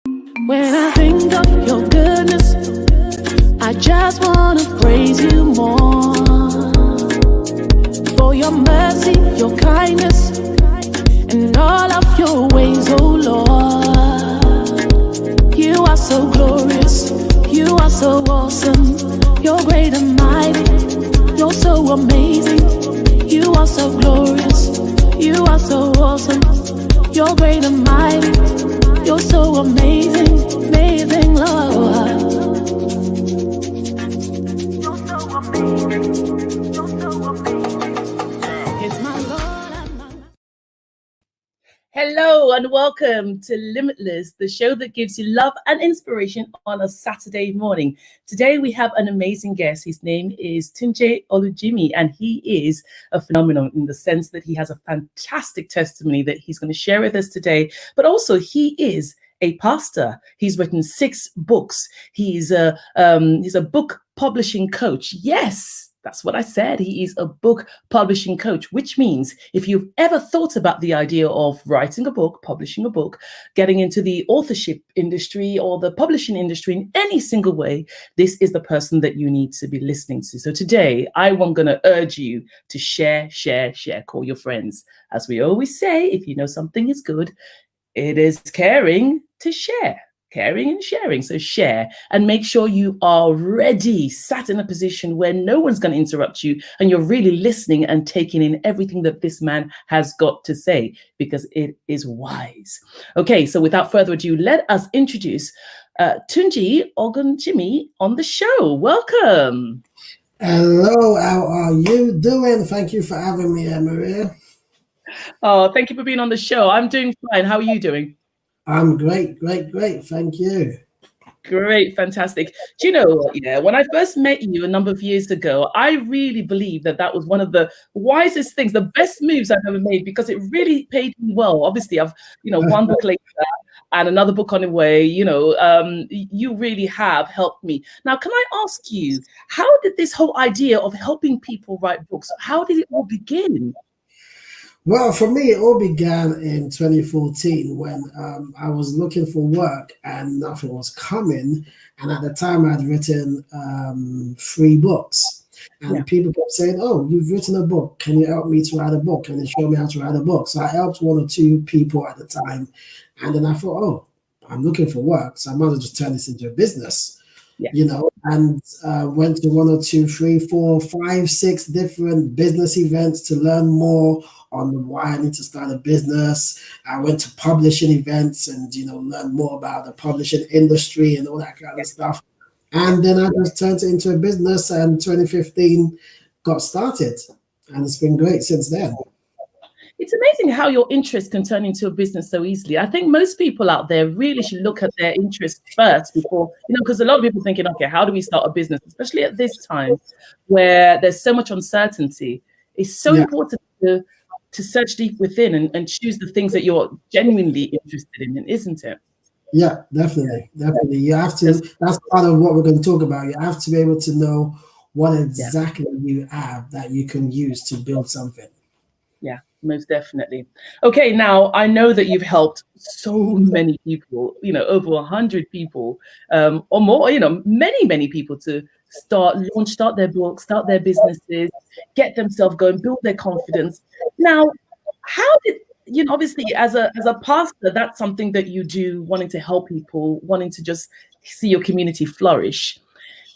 When I think of your goodness, I just want to praise you more. For your mercy, your kindness, and all of your ways, oh Lord. You are so glorious, you are so awesome. You're great and mighty, you're so amazing. You are so glorious, you are so awesome. You're great and mighty, you're so amazing, amazing, Lord. You're so amazing, you're so amazing. It's my Lord and my... Hello and welcome to Limitless, the show that gives you love and inspiration on a Saturday morning. Today we have an amazing guest. His name is Tunji Olujimi, and he is a phenomenon in the sense that he has a fantastic testimony that he's going to share with us today. But also he is a pastor. He's written 6 books. He's a book publishing coach. Yes. That's what I said. He is a book publishing coach, which means if you've ever thought about the idea of writing a book, publishing a book, getting into the authorship industry or the publishing industry in any single way, this is the person that you need to be listening to. So today, I'm going to urge you to share, call your friends. As we always say, if you know something is good, it is caring to share. Caring and sharing. So share and make sure you are ready, sat in a position where no one's going to interrupt you and you're really listening and taking in everything that this man has got to say, because it is wise. Okay, so without further ado, let us introduce Tunji Olujimi on the show. Welcome. Hello, how are you doing? Thank you for having me, Maria. Oh, thank you for being on the show. I'm doing fine. How are you doing? I'm great. Thank you. Great, fantastic. Do you know what? Yeah, when I first met you a number of years ago, I really believe that was one of the wisest things, the best moves I've ever made, because it really paid me well. Obviously, I've, one book later and another book on the way, you really have helped me. Now, can I ask you, how did this whole idea of helping people write books, how did it all begin? Well, for me, it all began in 2014 when I was looking for work and nothing was coming. And at the time, I'd written 3 books. And people kept saying, "Oh, you've written a book. Can you help me to write a book? Can you show me how to write a book?" So I helped 1 or 2 people at the time. And then I thought, oh, I'm looking for work, so I might as well just turn this into a business. And went to 1 or 2, 3, 4, 5, 6 different business events to learn more on why I need to start a business. I went to publishing events and, learn more about the publishing industry and all that kind of stuff. And then I just turned it into a business, and 2015 got started. And it's been great since then. It's amazing how your interest can turn into a business so easily. I think most people out there really should look at their interest first before, because a lot of people thinking, okay, how do we start a business? Especially at this time where there's so much uncertainty. It's so important to search deep within and choose the things that you're genuinely interested in, isn't it? Yeah, definitely. You have to, that's part of what we're going to talk about. You have to be able to know what exactly you have that you can use to build something. Yeah. Most definitely. Okay, now I know that you've helped so many people, over 100 people or more, many people to start their books, start their businesses, get themselves going, build their confidence. Now, how did, obviously as a pastor, that's something that you do, wanting to help people, wanting to just see your community flourish.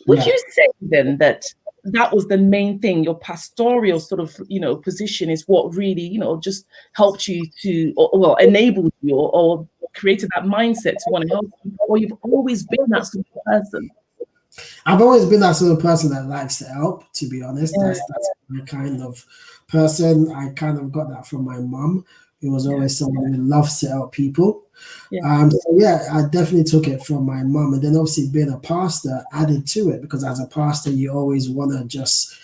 Would you say then that was the main thing, your pastoral sort of, position is what really, just helped you to, enabled you or created that mindset to want to help people, or you've always been that sort of person? I've always been that sort of person that likes to help, to be honest. That's my kind of person. I kind of got that from my mom, who was always someone who loves to help people. I definitely took it from my mom. And then obviously being a pastor added to it, because as a pastor, you always want to just,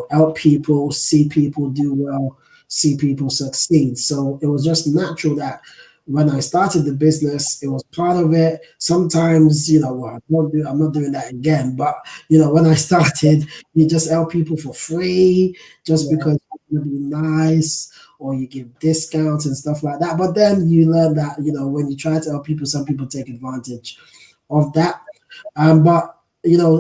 help people, see people do well, see people succeed. So it was just natural that when I started the business, it was part of it. Sometimes, I'm not doing that again. But, when I started, you just help people for free just because you want to be nice, or you give discounts and stuff like that. But then you learn that, when you try to help people, some people take advantage of that. But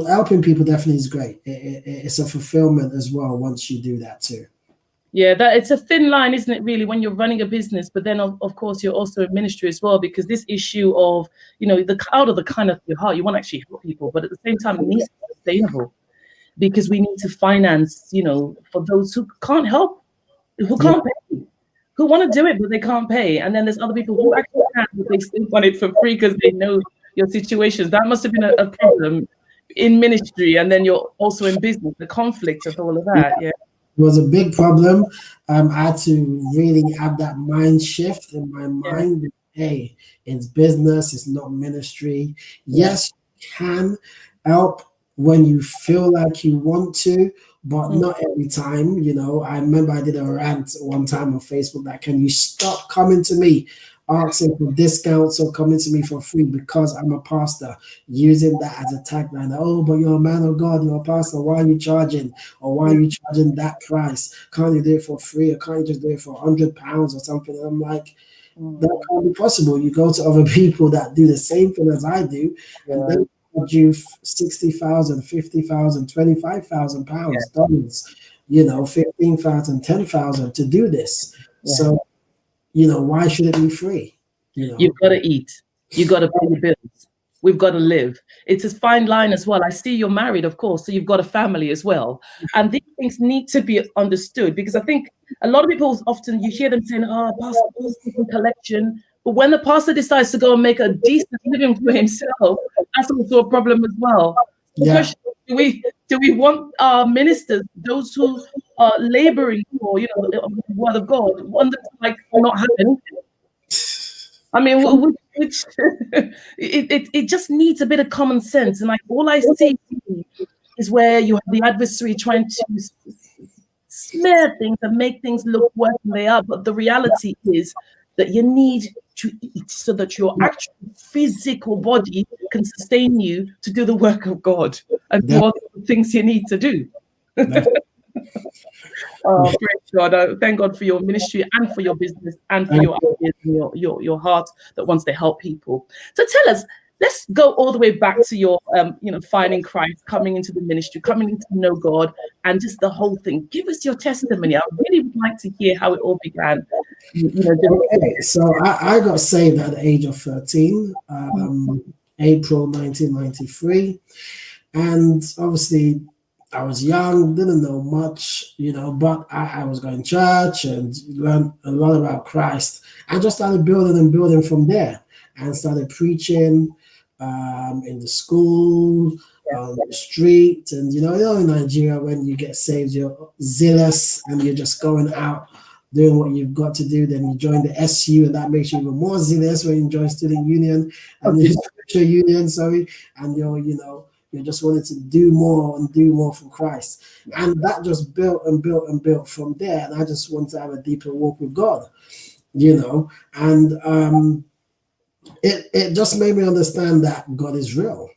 helping people definitely is great. It's a fulfillment as well once you do that too. Yeah, that it's a thin line, isn't it, really, when you're running a business, but then of course you're also in ministry as well, because this issue of, the out of the kind of your heart, you want to actually help people, but at the same time it needs to be sustainable, because we need to finance, for those who can't help, who can't pay, who want to do it but they can't pay, and then there's other people who actually can, but they still want it for free because they know your situations. That must have been a problem in ministry, and then you're also in business, the conflict of all of that. Yeah. It was a big problem. I had to really have that mind shift in my mind. Hey, it's business, it's not ministry. Yes, you can help when you feel like you want to, but not every time. I remember I did a rant one time on Facebook that, can you stop coming to me asking for discounts or coming to me for free because I'm a pastor, using that as a tagline. Oh, but you're a man of God, you're a pastor, why are you charging? Or why are you charging that price? Can't you do it for free? Or can't you just do it for £100 or something? And I'm like, that can't be possible. You go to other people that do the same thing as I do, and they charge you 60,000, 50,000, 25,000 pounds, dollars, 15,000, 10,000 to do this. So why should it be free? You've got to eat. You've got to pay the bills. We've got to live. It's a fine line as well. I see you're married, of course, so you've got a family as well. And these things need to be understood, because I think a lot of people often, you hear them saying, pastor collection. But when the pastor decides to go and make a decent living for himself, that's also a problem as well. Yeah. Do we want our ministers, those who are laboring for, the word of God, want them to not have anything? I mean, it just needs a bit of common sense. And all I see is where you have the adversary trying to smear things and make things look worse than they are. But the reality is that you need to eat so that your actual physical body can sustain you to do the work of God and do all the things you need to do. Oh, praise God. Thank God for your ministry and for your business and for your ideas and your heart that wants to help people. So tell us, let's go all the way back to your, finding Christ, coming into the ministry, coming to know God, and just the whole thing. Give us your testimony. I really would like to hear how it all began. So I got saved at the age of 13, April 1993. And obviously, I was young, didn't know much, but I was going to church and learned a lot about Christ. I just started building from there, and started preaching in the school, on the street. And, in Nigeria, when you get saved, you're zealous and you're just going out doing what you've got to do. Then you join the SU, and that makes you even more zealous when you join student union and the scripture union, and you just wanted to do more and do more for Christ. And that just built and built and built from there. And I just wanted to have a deeper walk with God, and it just made me understand that God is real.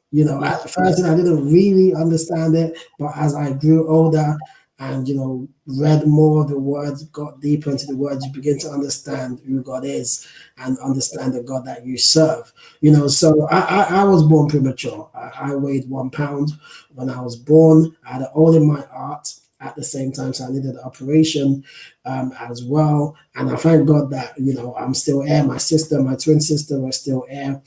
At first I didn't really understand it, but as I grew older and, read more of the words, got deeper into the words, you begin to understand who God is and understand the God that you serve. So I was born premature. I weighed 1 pound when I was born. I had a hole in my heart at the same time, so I needed an operation as well. And I thank God that, I'm still here. My twin sister were still here,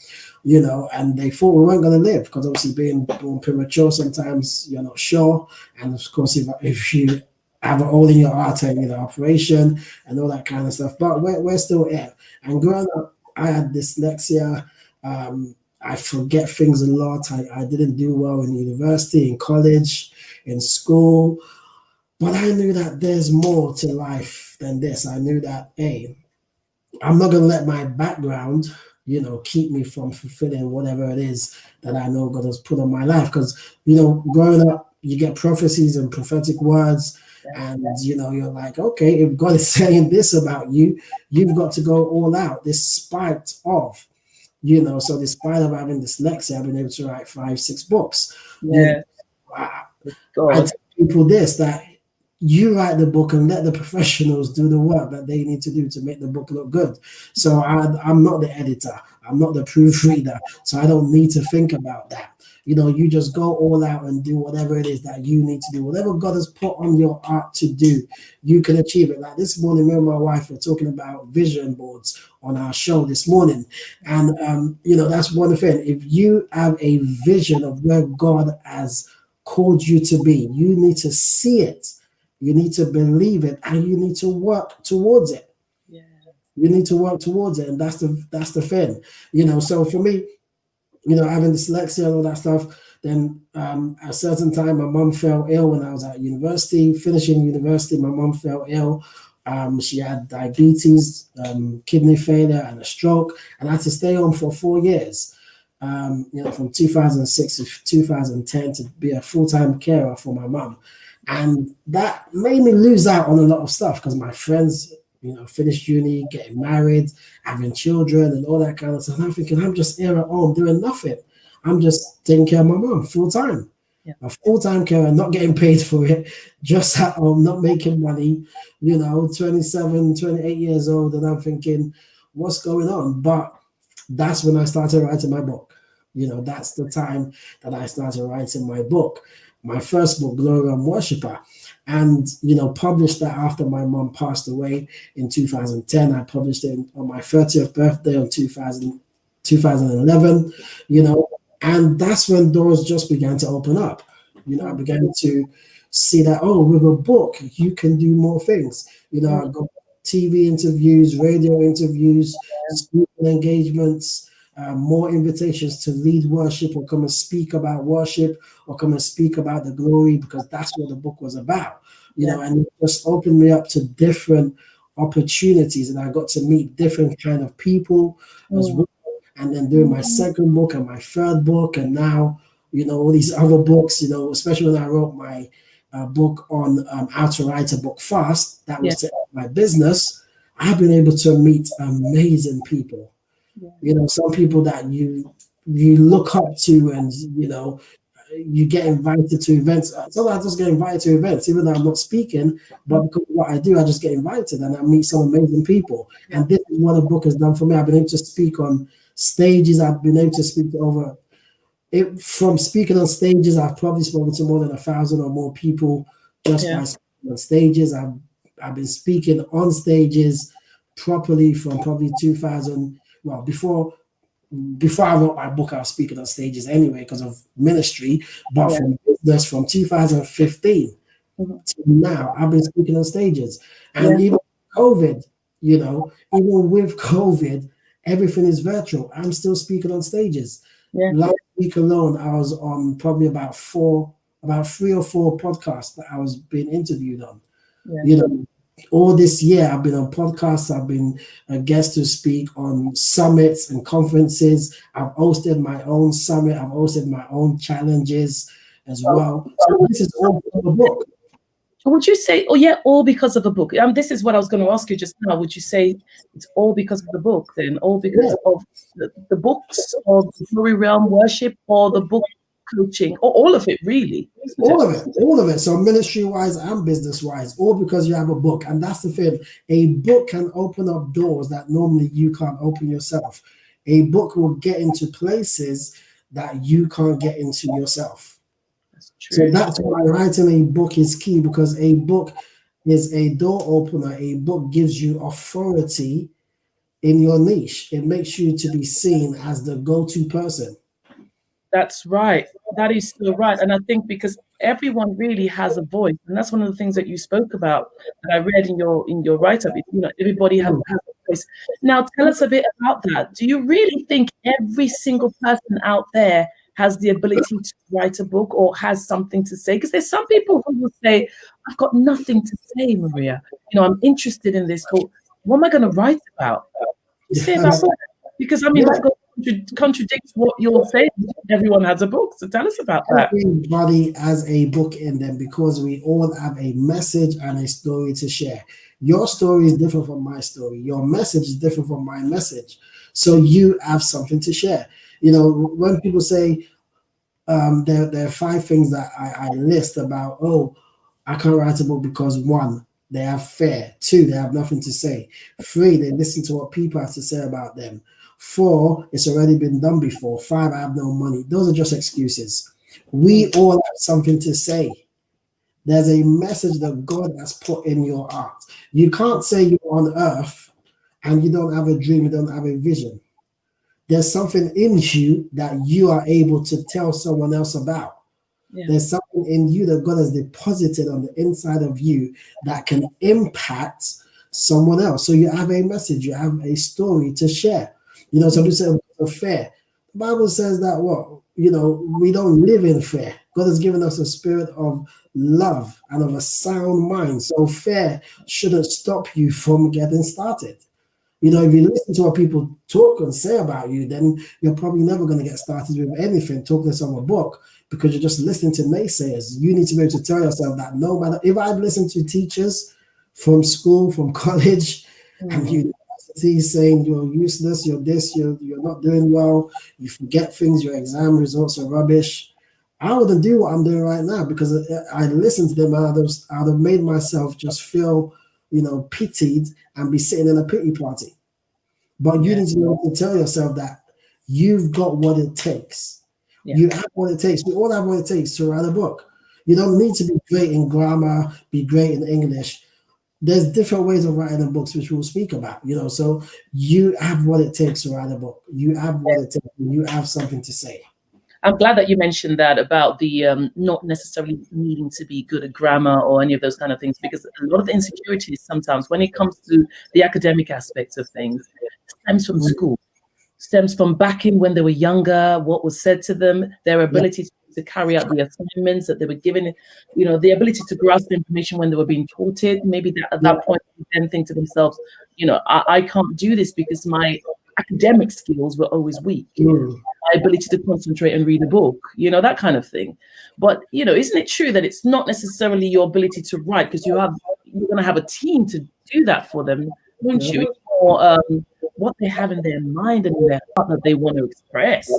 and they thought we weren't going to live, because obviously being born premature, sometimes you're not sure. And of course, if you have an hole in your heart and an operation and all that kind of stuff, but we're still here. And growing up, I had dyslexia. I forget things a lot. I didn't do well in university, in college, in school. But I knew that there's more to life than this. I knew that, hey, I'm not going to let my background, keep me from fulfilling whatever it is that I know God has put on my life. Because, growing up, you get prophecies and prophetic words, and, you're like, okay, if God is saying this about you, you've got to go all out, despite of, so despite of having dyslexia, I've been able to write 5-6 books. Yeah. I tell people this, that you write the book and let the professionals do the work that they need to do to make the book look good. So I'm not the editor, I'm not the proofreader, so I don't need to think about that. You just go all out and do whatever it is that you need to do. Whatever God has put on your heart to do, you can achieve it. Like this morning, me and my wife were talking about vision boards on our show this morning. And, that's one thing. If you have a vision of where God has called you to be, you need to see it. You need to believe it, and you need to work towards it. Yeah. You need to work towards it, and that's the thing. So for me, having dyslexia and all that stuff, then at a certain time, my mum fell ill when I was at university. Finishing university, my mum fell ill. She had diabetes, kidney failure, and a stroke, and I had to stay home for 4 years. From 2006 to 2010 to be a full-time carer for my mum. And that made me lose out on a lot of stuff because my friends, finished uni, getting married, having children and all that kind of stuff. And I'm thinking, I'm just here at home doing nothing. I'm just taking care of my mom full-time. Yeah. A full-time carer, not getting paid for it, just at home, not making money, 27, 28 years old. And I'm thinking, what's going on? But that's when I started writing my book. That's the time that I started writing my book. My first book, Glory and Worshipper, and published that after my mom passed away in 2010. I published it on my 30th birthday on 2011, and that's when doors just began to open up. I began to see that, with a book, you can do more things. I got TV interviews, radio interviews, speaking engagements, more invitations to lead worship or come and speak about worship or come and speak about the glory, because that's what the book was about, and it just opened me up to different opportunities, and I got to meet different kind of people as well. And then doing my second book and my third book, and now, all these other books, especially when I wrote my book on how to write a book fast, that was to help my business. I've been able to meet amazing people. Some people that you look up to, and you get invited to events. So I just get invited to events, even though I'm not speaking, but because of what I do, I just get invited and I meet some amazing people. And this is what the book has done for me. I've been able to speak on stages. I've been able to speak to from speaking on stages, I've probably spoken to more than 1,000 or more people just by speaking on stages. I've been speaking on stages properly from probably 2000. Well, before I wrote my book, I was speaking on stages anyway because of ministry. But from business, from 2015 to now, I've been speaking on stages. And even COVID, even with COVID, everything is virtual. I'm still speaking on stages. Last week alone, I was on probably about 3 or 4 podcasts that I was being interviewed on. All this year, I've been on podcasts. I've been a guest to speak on summits and conferences. I've hosted my own summit. I've hosted my own challenges as well. So this is all for the book. Would you say, all because of the book? This is what I was going to ask you just now. Would you say it's all because of the book then? All because of the books, or the Glory Realm Worship, or the book coaching, or all of it really? All of it. So ministry-wise and business-wise, all because you have a book. And that's the thing. A book can open up doors that normally you can't open yourself. A book will get into places that you can't get into yourself. So that's why writing a book is key, because a book is a door opener. A book gives you authority in your niche. It makes you to be seen as the go-to person. That's right. That is so right. And I think because everyone really has a voice, and that's one of the things that you spoke about that I read in your write-up. Everybody has a voice. Now, tell us a bit about that. Do you really think every single person out there has the ability to write a book or has something to say? Because there's some people who will say, I've got nothing to say, Maria. I'm interested in this, but what am I going to write about? You say about that? Because that contradicts what you're saying. Everyone has a book. So tell us about that. Everybody has a book in them because we all have a message and a story to share. Your story is different from my story. Your message is different from my message. So you have something to share. When people say there are 5 things that I list about, I can't write a book because 1, they have fear. 2, they have nothing to say. 3, they listen to what people have to say about them. 4, it's already been done before. 5, I have no money. Those are just excuses. We all have something to say. There's a message that God has put in your heart. You can't say you're on earth and you don't have a dream, you don't have a vision. There's something in you that you are able to tell someone else about. Yeah. There's something in you that God has deposited on the inside of you that can impact someone else. So you have a message, you have a story to share. You know, somebody said fear. The Bible says that we don't live in fear. God has given us a spirit of love and of a sound mind. So fear shouldn't stop you from getting started. You know, if you listen to what people talk and say about you, then you're probably never going to get started with anything, talk less of a book, because you're just listening to naysayers. You need to be able to tell yourself that no matter, if I'd listened to teachers from school, from college, and university saying you're useless, you're this, you're not doing well, you forget things, your exam results are rubbish, I wouldn't do what I'm doing right now, because I listened to them and I'd have made myself just feel, pitied and be sitting in a pity party. But you need to know to tell yourself that you've got what it takes. Yeah. You have what it takes. We all have what it takes to write a book. You don't need to be great in grammar, be great in English. There's different ways of writing the books, which we'll speak about, so you have what it takes to write a book. You have what it takes. You have something to say. I'm glad that you mentioned that about the not necessarily needing to be good at grammar or any of those kind of things, because a lot of the insecurities sometimes when it comes to the academic aspects of things stems from school, stems from back in when they were younger, what was said to them, their ability to carry out the assignments that they were given, the ability to grasp information when they were being taught it. Maybe at that point they then think to themselves, I can't do this because my academic skills were always weak. My ability to concentrate and read a book, that kind of thing. But, isn't it true that it's not necessarily your ability to write, because you're going to have a team to do that for them, won't you? It's more what they have in their mind and in their heart that they want to express.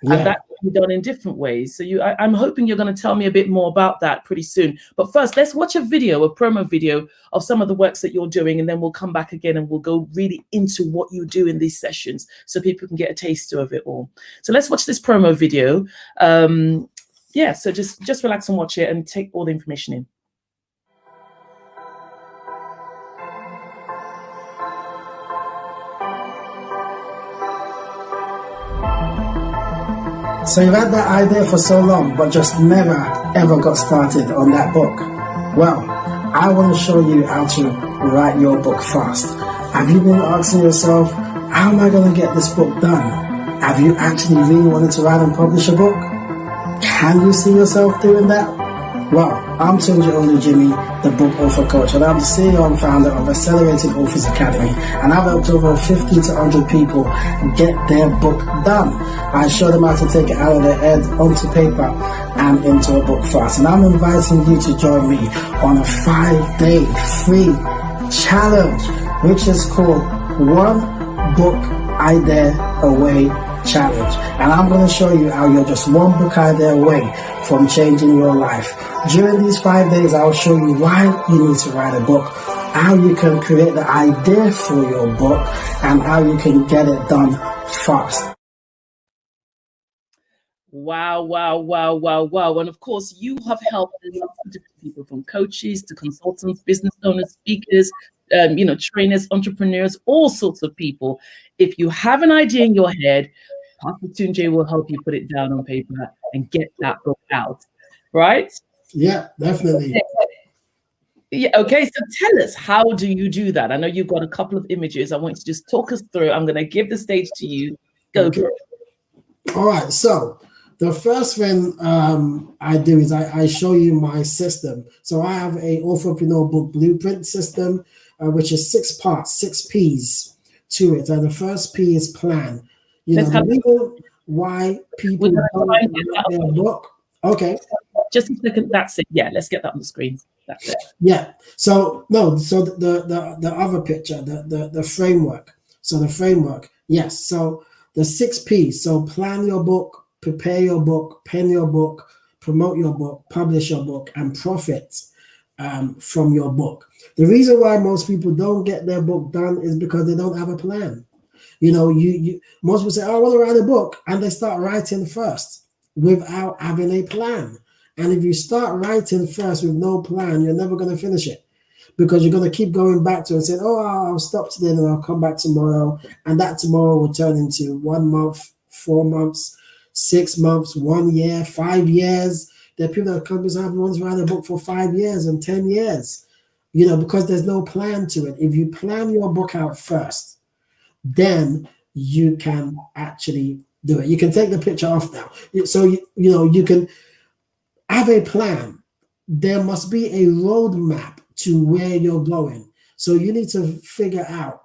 Yeah. And that can be done in different ways. So I'm hoping you're going to tell me a bit more about that pretty soon. But first, let's watch a promo video of some of the works that you're doing, and then we'll come back again and we'll go really into what you do in these sessions so people can get a taste of it all. So let's watch this promo video. So just relax and watch it and take all the information in. So you've had that idea for so long, but just never, ever got started on that book. Well, I want to show you how to write your book fast. Have you been asking yourself, how am I going to get this book done? Have you actually really wanted to write and publish a book? Can you see yourself doing that? Well, I'm Tunji Olujimi, the book author coach, and I'm the CEO and founder of Accelerated Authors Academy, and I've helped over 50 to 100 people get their book done. I show them how to take it out of their head onto paper and into a book fast. And I'm inviting you to join me on a 5-day free challenge, which is called One Book Idea Away Challenge. And I'm going to show you how you're just one book idea away from changing your life. During these 5 days, I'll show you why you need to write a book, how you can create the idea for your book, and how you can get it done fast. Wow. And of course, you have helped lots of different people, from coaches to consultants, business owners, speakers, trainers, entrepreneurs, all sorts of people. If you have an idea in your head, Pastor Tunji will help you put it down on paper and get that book out, right? Yeah, definitely. Yeah. Okay. So tell us, how do you do that? I know you've got a couple of images. I want you to just talk us through. I'm going to give the stage to you. Go for it. All right. So the first thing I do is I show you my system. So I have a entrepreneur book blueprint system, which is 6 parts, 6 P's to it. And the first P is plan. The reason why people don't write their book. Okay. Just a second. That's it. Yeah, let's get that on the screen. That's it. Yeah. So the other picture, the framework. So the framework. Yes. So the 6 P's. So plan your book, prepare your book, pen your book, promote your book, publish your book, and profit. from your book. The reason why most people don't get their book done is because they don't have a plan. You know, most people say, oh, I want to write a book, and they start writing first without having a plan. And if you start writing first with no plan, you're never going to finish it, because you're going to keep going back to it and saying, oh, I'll stop today and I'll come back tomorrow. And that tomorrow will turn into 1 month, 4 months, 6 months, 1 year, 5 years. There are people that come and want to write a book for 5 years and 10 years, you know, because there's no plan to it. If you plan your book out first, then you can actually do it. You can take the picture off now. So, you know, you can have a plan. There must be a roadmap to where you're going. So you need to figure out.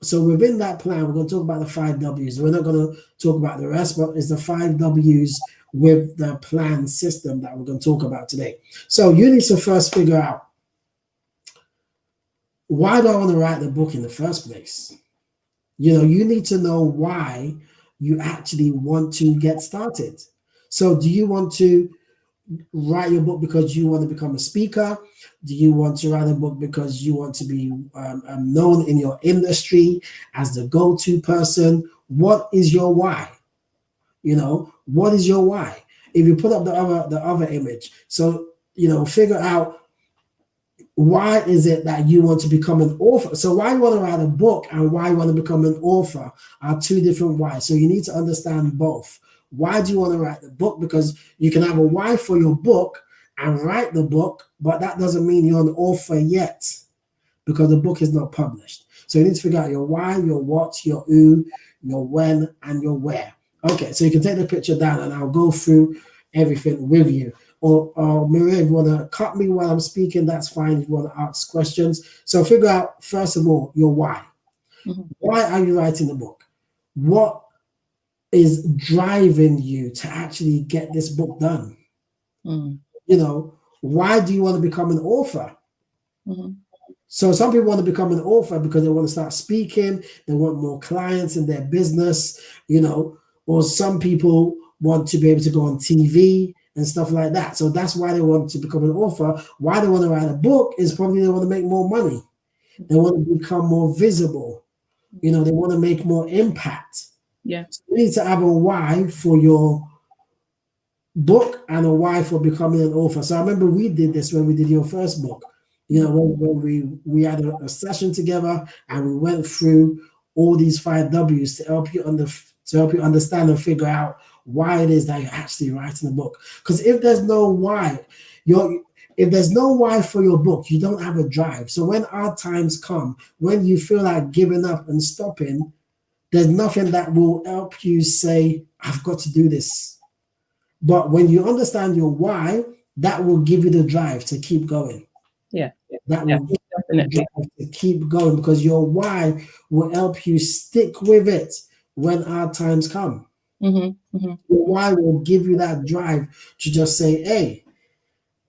So within that plan, we're going to talk about the 5 W's. We're not going to talk about the rest, but it's the 5 W's with the plan system that we're going to talk about today. So you need to first figure out, why do I want to write the book in the first place? You know, you need to know why you actually want to get started. So do you want to write your book because you want to become a speaker? Do you want to write a book because you want to be known in your industry as the go-to person? What is your why? You know, what is your why? If you put up the other image, so, you know, figure out, why is it that you want to become an author? So why you want to write a book and why you want to become an author are two different whys. So you need to understand both. Why do you want to write the book? Because you can have a why for your book and write the book, but that doesn't mean you're an author yet, because the book is not published. So you need to figure out your why, your what, your who, your when, and your where. Okay, so you can take the picture down and I'll go through everything with you. Or Maria, if you want to cut me while I'm speaking, that's fine. If you want to ask questions. So figure out, first of all, your why. Mm-hmm. Why are you writing the book? What is driving you to actually get this book done? Mm-hmm. You know, why do you want to become an author? Mm-hmm. So some people want to become an author because they want to start speaking. They want more clients in their business, you know, or some people want to be able to go on TV and stuff like that. So that's why they want to become an author. Why they want to write a book is probably they want to make more money. They want to become more visible. You know, they want to make more impact. Yeah. So you need to have a why for your book and a why for becoming an author. So I remember we did this when we did your first book. You know, when we had a session together and we went through all these 5 W's to help you understand and figure out why it is that you're actually writing a book. Because if there's no why, if there's no why for your book, you don't have a drive. So when hard times come, when you feel like giving up and stopping, there's nothing that will help you say, I've got to do this. But when you understand your why, that will give you the drive to keep going. Yeah. That will give you the drive to keep going, because your why will help you stick with it when hard times come. Mm-hmm. Mm-hmm. Your why will give you that drive to just say, hey,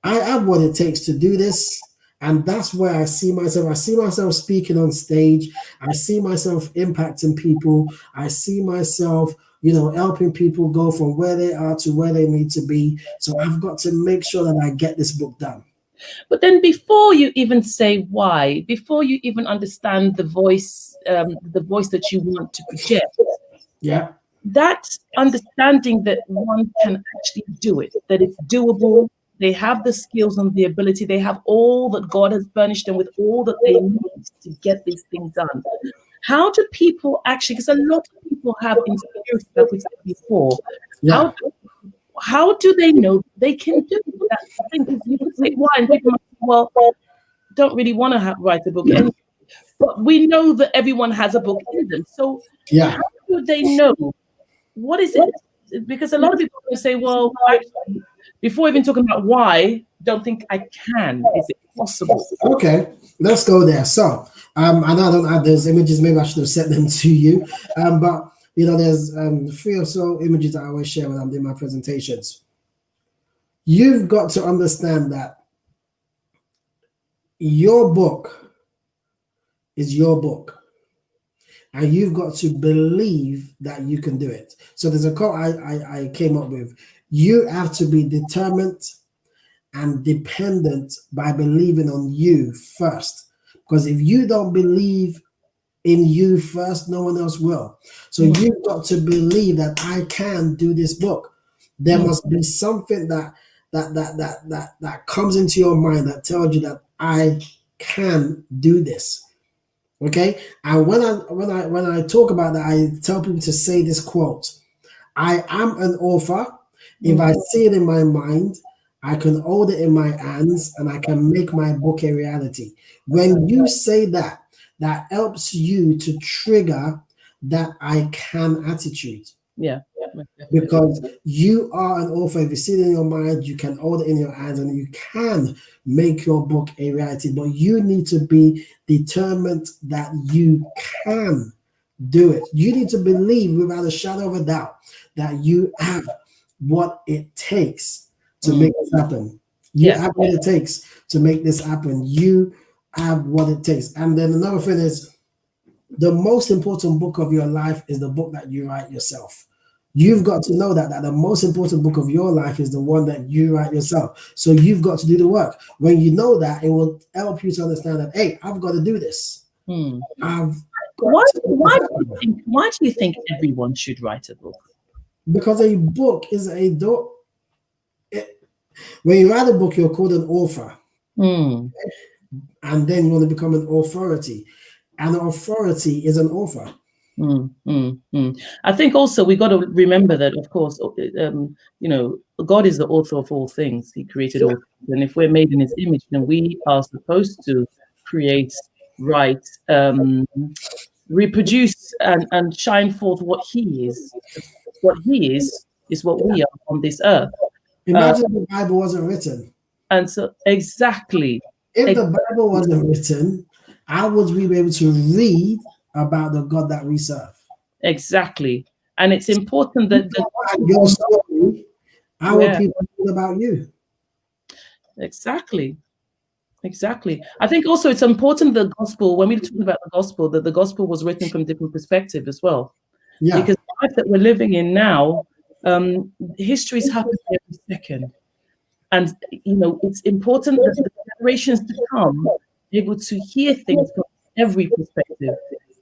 I have what it takes to do this. And that's where I see myself. I see myself speaking on stage. I see myself impacting people. I see myself, you know, helping people go from where they are to where they need to be. So I've got to make sure that I get this book done. But then before you even say why, before you even understand the voice that you want to project, yeah, that understanding that one can actually do it, that it's doable, they have the skills and the ability, they have all that God has furnished them with, all that they need to get these things done. How do people actually, because a lot of people have insecurity, like we said before, yeah. How do they know they can do that thing? You can say why, and people might say, well, don't really want to write a book. And, but we know that everyone has a book in them. So how do they know? What is it? Because a lot of people will say, well, actually, before even talking about why, don't think I can. Is it possible? Okay, let's go there. So I know I don't have those images. Maybe I should have sent them to you. But you know, there's 3 or so images that I always share when I'm doing my presentations. You've got to understand that your book is your book. And you've got to believe that you can do it. So there's a quote I came up with. You have to be determined and dependent by believing on you first. Because if you don't believe in you first, no one else will. So you've got to believe that I can do this book. There must be something that comes into your mind that tells you that I can do this. Okay. And when I talk about that, I tell people to say this quote: I am an author. If I see it in my mind, I can hold it in my hands and I can make my book a reality. When you say that, that helps you to trigger that I can attitude. Yeah. Because you are an author. If you see it in your mind, you can hold it in your hands and you can make your book a reality. But you need to be determined that you can do it. You need to believe without a shadow of a doubt that you have what it takes to make this happen. You have what it takes to make this happen. You have what it takes. And then another thing is, the most important book of your life is the book that you write yourself. You've got to know that the most important book of your life is the one that you write yourself. So you've got to do the work. When you know that, it will help you to understand that, hey, I've got to do this. Why do you think everyone should write a book? Because a book is a door. When you write a book, you're called an author. And then you want to become an authority. An authority is an author. I think also we got to remember that, of course, God is the author of all things. He created all things. And if we're made in his image, then we are supposed to create, write, reproduce, and shine forth what he is. What he is what we are on this earth. Imagine the Bible wasn't written. And so, exactly. If the Bible wasn't written, how would we be able to read about the God that we serve? Exactly. And it's important that your story, how would people feel about you? Exactly. I think also it's important the gospel, when we talk about the gospel, that the gospel was written from different perspectives as well. Yeah. Because the life that we're living in now, history is happening every second. And, it's important that the generations to come be able to hear things from every perspective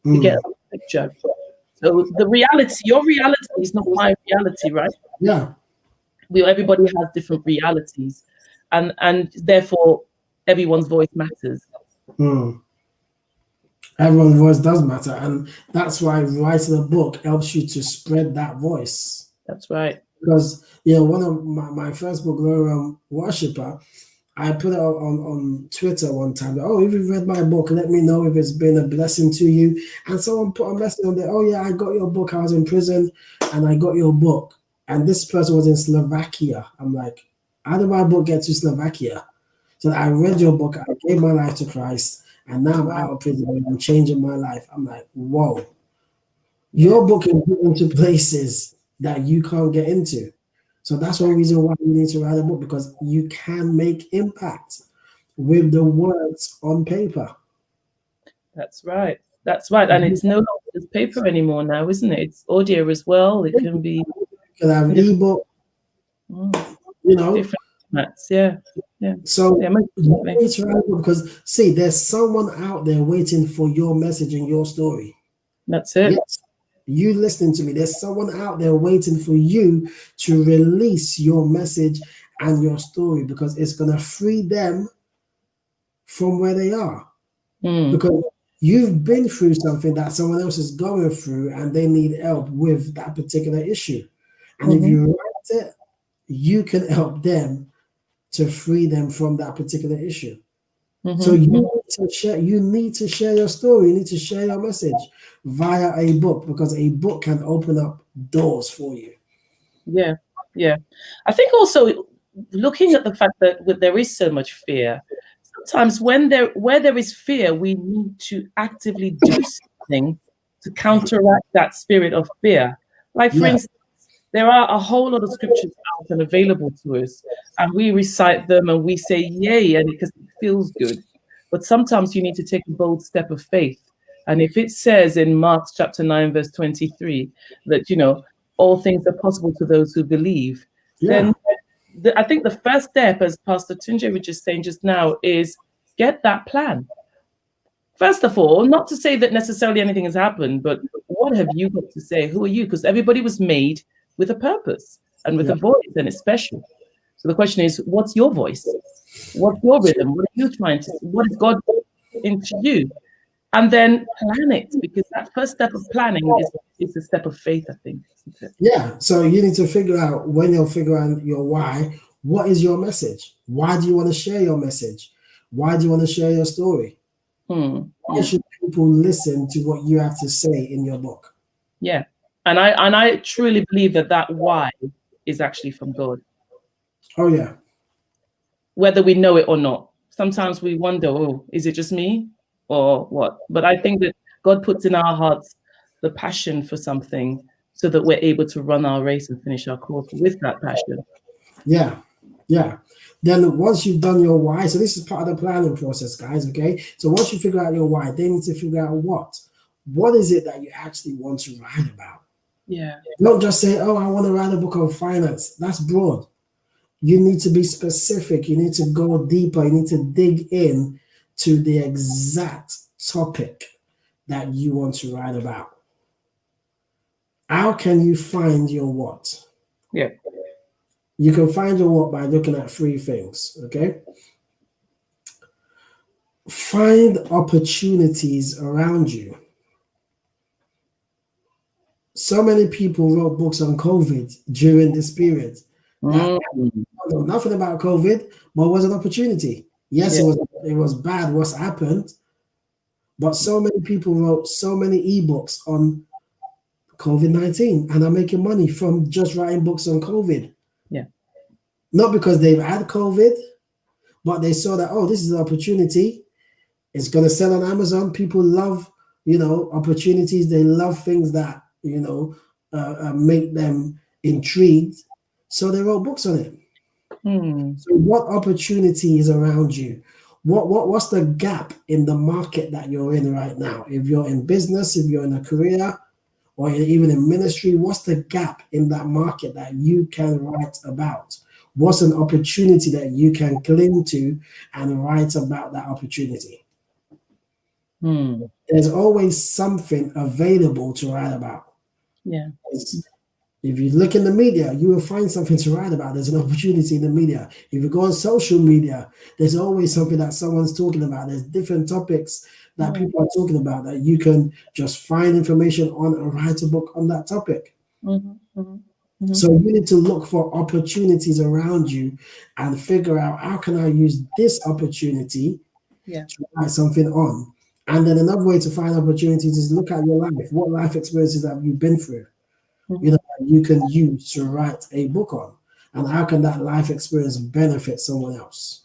to get a picture. So the reality, your reality is not my reality, right? Yeah. Everybody has different realities. And therefore, everyone's voice matters. Everyone's voice does matter. And that's why writing a book helps you to spread that voice. That's right. Because, one of my first book, Worshipper, I put it on Twitter one time. Oh, if you've read my book, let me know if it's been a blessing to you. And someone put a message on there. Oh, yeah, I got your book. I was in prison and I got your book. And this person was in Slovakia. I'm like, how did my book get to Slovakia? So I read your book. I gave my life to Christ. And now I'm out of prison and I'm changing my life. I'm like, whoa. Your book is going to places that you can't get into. So that's one reason why you need to write a book, because you can make impact with the words on paper. That's right. And it's no longer just paper anymore now, isn't it? It's audio as well. It can be. You can have ebook. Different formats. Yeah. So you need to write a book because, see, there's someone out there waiting for your message and your story. That's it. Yes. You listening to me, there's someone out there waiting for you to release your message and your story, because it's going to free them from where they are. Because you've been through something that someone else is going through and they need help with that particular issue. And if you write it, you can help them to free them from that particular issue. So you need to share your story. You need to share your message via a book, because a book can open up doors for you. Yeah. I think also looking at the fact that there is so much fear, sometimes where there is fear, we need to actively do something to counteract that spirit of fear. Like, for instance, there are a whole lot of scriptures out and available to us, and we recite them and we say yay, and because it feels good. But sometimes you need to take a bold step of faith. And if it says in Mark chapter 9, verse 23, that, all things are possible to those who believe, then I think the first step, as Pastor Tunji was just saying just now, is get that plan. First of all, not to say that necessarily anything has happened, but what have you got to say? Who are you? Because everybody was made with a purpose and with a voice, and it's special. So the question is, what's your voice? What's your rhythm? What are you trying to? What is God into you? And then plan it, because that first step of planning is a step of faith, I think. Yeah. So you need to figure out, when you're figuring out your why, what is your message? Why do you want to share your message? Why do you want to share your story? Why should people listen to what you have to say in your book? Yeah. And I truly believe that why is actually from God. Oh, yeah. Whether we know it or not. Sometimes we wonder, oh, is it just me or what? But I think that God puts in our hearts the passion for something so that we're able to run our race and finish our course with that passion. Yeah. Yeah. Then once you've done your why, so this is part of the planning process, guys, okay? So once you figure out your why, then you need to figure out what is it that you actually want to write about? Yeah. Don't just say, oh, I want to write a book on finance. That's broad. You need to be specific. You need to go deeper. You need to dig in to the exact topic that you want to write about. How can you find your what? Yeah. You can find your what by looking at 3 things, okay? Find opportunities around you. So many people wrote books on COVID during this period. That know nothing about COVID, but it was an opportunity. Yes, it was bad what's happened, but so many people wrote so many ebooks on COVID-19 and are making money from just writing books on COVID. Yeah. Not because they've had COVID, but they saw that, oh, this is an opportunity. It's going to sell on Amazon. People love, opportunities. They love things that, make them intrigued. So they wrote books on it. So what opportunity is around you? What's the gap in the market that you're in right now? If you're in business, if you're in a career, or even in ministry, what's the gap in that market that you can write about? What's an opportunity that you can cling to and write about that opportunity? There's always something available to write about. Yeah. If you look in the media, you will find something to write about. There's an opportunity in the media. If you go on social media, there's always something that someone's talking about. There's different topics that people are talking about that you can just find information on and write a book on that topic. So you need to look for opportunities around you and figure out, how can I use this opportunity to write something on? And then another way to find opportunities is look at your life. What life experiences have you been through? You can use to write a book on, and how can that life experience benefit someone else?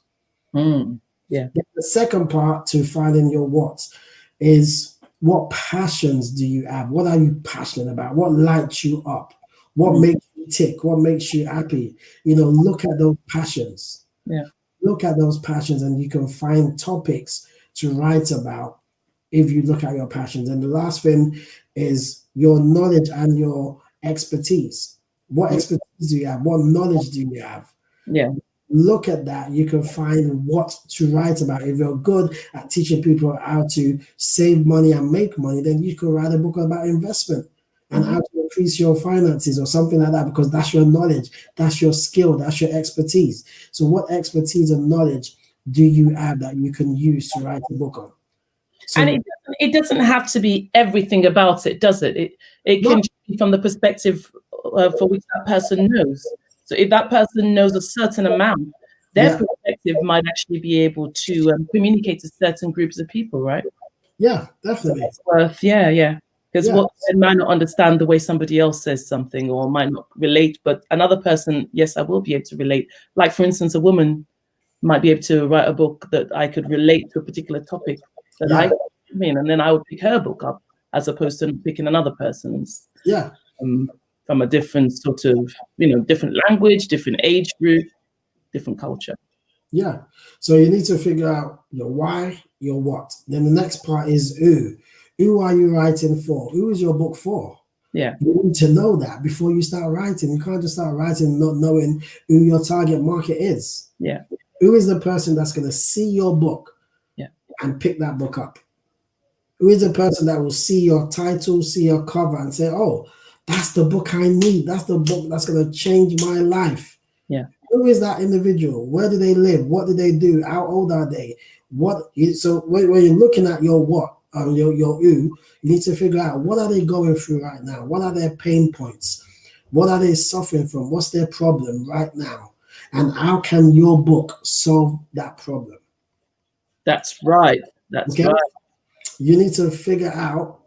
Yeah. The second part to finding your what is, what passions do you have? What are you passionate about? What lights you up? What makes you tick? What makes you happy? Look at those passions. Yeah. Look at those passions, and you can find topics to write about if you look at your passions. And the last thing is your knowledge and your expertise. What expertise do you have? What knowledge do you have? Yeah. Look at that. You can find what to write about. If you're good at teaching people how to save money and make money, then you can write a book about investment and how to increase your finances or something like that, because that's your knowledge, that's your skill, that's your expertise. So what expertise and knowledge do you have that you can use to write a book on? So, and it doesn't have to be everything about it, does it? It can be from the perspective for which that person knows. So if that person knows a certain amount, their perspective might actually be able to communicate to certain groups of people, right? Yeah, definitely. So it's worth, because they might not understand the way somebody else says something, or might not relate, but another person, yes, I will be able to relate. Like, for instance, a woman might be able to write a book that I could relate to a particular topic that I mean, and then I would pick her book up as opposed to picking another person's. From a different sort of, different language, different age group, different culture. Yeah. So you need to figure out your why, your what. Then the next part is who. Who are you writing for? Who is your book for? Yeah. You need to know that before you start writing. You can't just start writing not knowing who your target market is. Yeah. Who is the person that's going to see your book and pick that book up? Who is the person that will see your title, see your cover, and say, oh, that's the book I need. That's the book that's going to change my life. Yeah. Who is that individual? Where do they live? What do they do? How old are they? So when you're looking at your what, your who, you need to figure out what are they going through right now? What are their pain points? What are they suffering from? What's their problem right now? And how can your book solve that problem? That's right. That's right. You need to figure out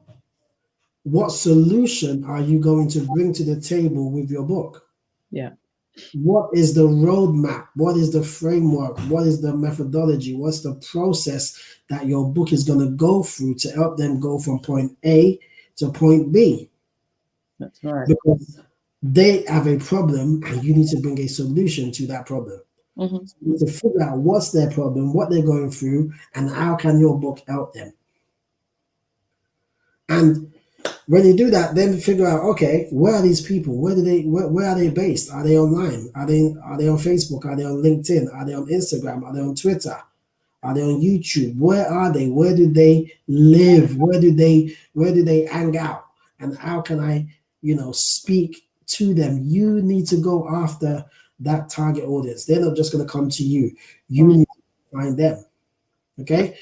what solution are you going to bring to the table with your book? Yeah. What is the roadmap? What is the framework? What is the methodology? What's the process that your book is going to go through to help them go from point A to point B? That's right. Because they have a problem and you need to bring a solution to that problem. Mm-hmm. So you need to figure out what's their problem, what they're going through, and how can your book help them. And when you do that, then figure out, okay, where are these people? Where are they based? Are they online? Are they on Facebook? Are they on LinkedIn? Are they on Instagram? Are they on Twitter? Are they on YouTube? Where are they? Where do they live? Where do they hang out? And how can I, speak to them? You need to go after that target audience. They're not just going to come to you. You need to find them. Okay?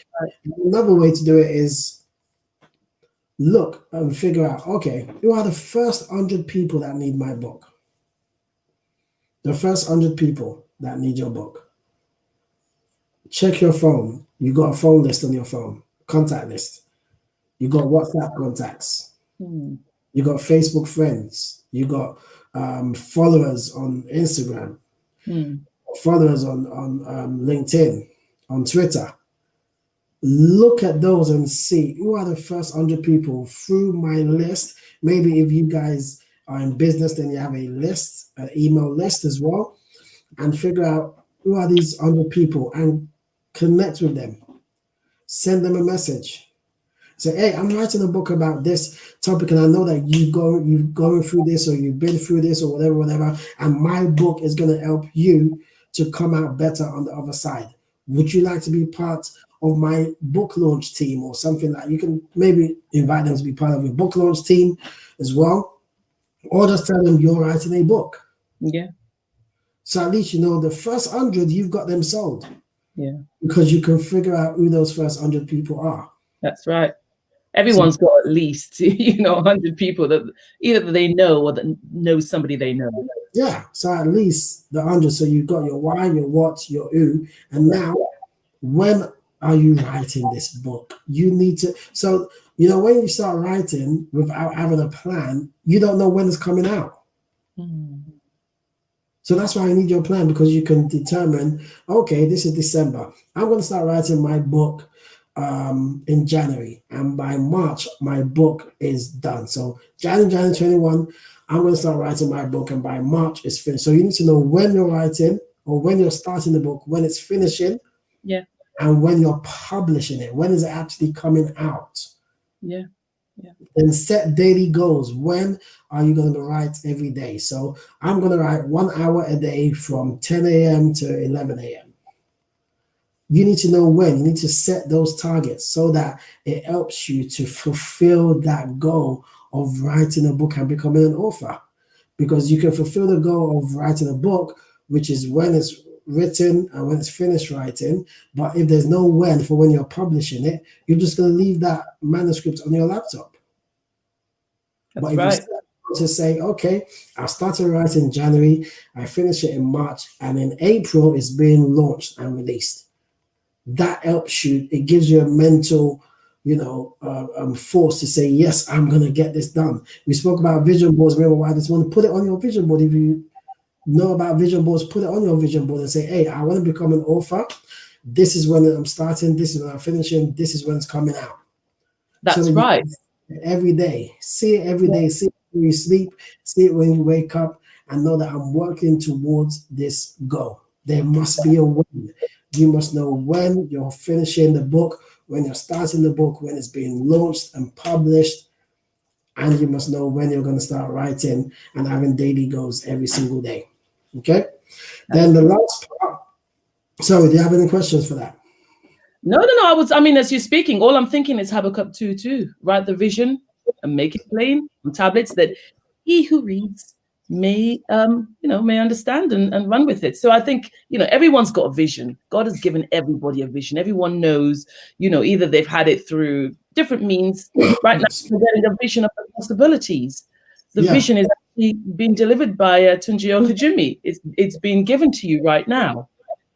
Another way to do it is look and figure out, okay, who are the first 100 people that need my book? The first 100 people that need your book. Check your phone. You got a phone list on your phone, contact list. You got WhatsApp contacts. You got Facebook friends. You got followers on Instagram, followers on LinkedIn, on Twitter. Look at those and see who are the first 100 people through my list. Maybe if you guys are in business, then you have a list, an email list as well, and figure out who are these 100 people and connect with them. Send them a message. Say, hey, I'm writing a book about this topic, and I know that you've gone through this, or you've been through this, or whatever, and my book is going to help you to come out better on the other side. Would you like to be part of my book launch team or something like that? You can maybe invite them to be part of your book launch team as well, or just tell them you're writing a book. Yeah. So at least the first 100, you've got them sold. Yeah. Because you can figure out who those first 100 people are. That's right. Everyone's got at least 100 people that either they know or that know somebody they know. Yeah. So at least the 100. So you've got your why, your what, your who, and now when are you writing this book? You need to. So when you start writing without having a plan, you don't know when it's coming out. So that's why I need your plan, because you can determine, okay, this is December. I'm going to start writing my book in January, and by March my book is done. So January 21, I'm going to start writing my book, and by March it's finished. So you need to know when you're writing, or when you're starting the book, when it's finishing, and when you're publishing it. When is it actually coming out? Then set daily goals. When are you going to write every day? So I'm going to write 1 hour a day from 10 a.m. to 11 a.m. You need to know when. You need to set those targets so that it helps you to fulfill that goal of writing a book and becoming an author. Because you can fulfill the goal of writing a book, which is when it's written and when it's finished writing. But if there's no when for when you're publishing it, you're just going to leave that manuscript on your laptop. But if you start to say, okay, I started writing in January, I finished it in March, and in April it's being launched and released. That helps you. It gives you a mental, force to say, yes, I'm going to get this done. We spoke about vision boards. Remember why this one? Put it on your vision board. If you know about vision boards, put it on your vision board and say, hey, I want to become an author. This is when I'm starting. This is when I'm finishing. This is when it's coming out. That's right. Every day. See it every day. See it when you sleep. See it when you wake up, and know that I'm working towards this goal. There must be a when. You must know when you're finishing the book, when you're starting the book, when it's being launched and published. and you must know when you're going to start writing and having daily goals every single day. Okay. Then the last part. Sorry, do you have any questions for that? No. I mean, as you're speaking, all I'm thinking is Habakkuk 2:2. Write the vision and make it plain on tablets, that he who reads may understand and run with it. So I think, everyone's got a vision. God has given everybody a vision. Everyone knows, either they've had it through different means. Right now, we're getting a vision of the possibilities. The vision is actually being delivered by Tunji Olujimi. It's being given to you right now.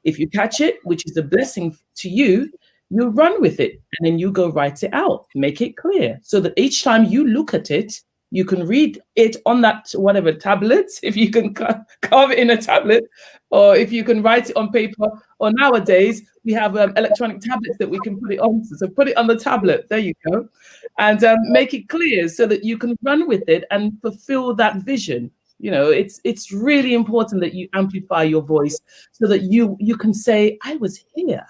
If you catch it, which is a blessing to you, you run with it, and then you go write it out, make it clear, so that each time you look at it, you can read it on that whatever tablet, if you can carve it in a tablet, or if you can write it on paper, or nowadays we have electronic tablets that we can put it on. So put it on the tablet, there you go, and make it clear so that you can run with it and fulfill that vision. It's really important that you amplify your voice so that you can say, I was here.